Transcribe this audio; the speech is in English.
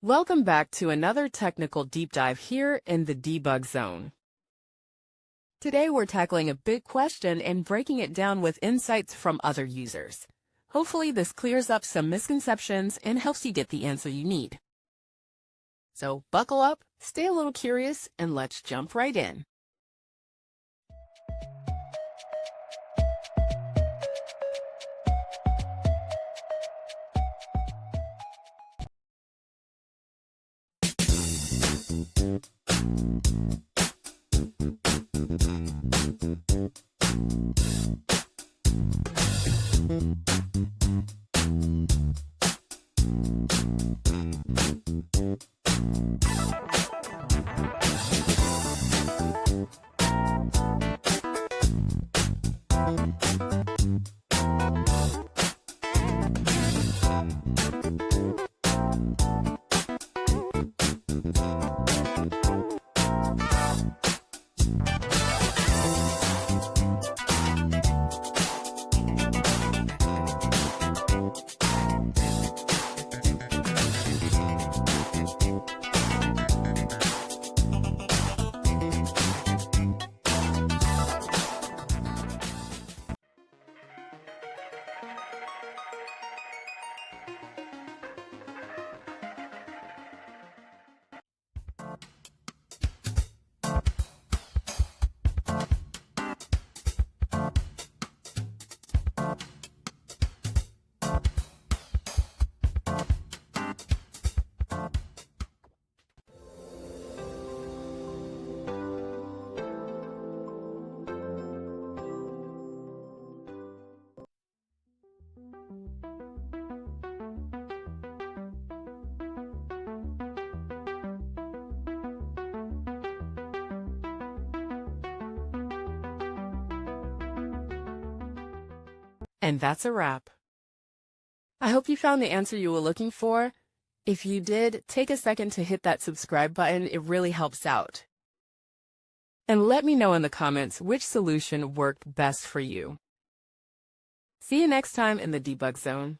Welcome back to another technical deep dive here in the debug zone. Today we're tackling a big question and breaking it down with insights from other users. Hopefully this clears up some misconceptions and helps you get the answer you need. So buckle up, stay a little curious, and let's jump right in. And that's a wrap. I hope you found the answer you were looking for. If you did, take a second to hit that subscribe button. It really helps out. And let me know in the comments which solution worked best for you. See you next time in the debug zone.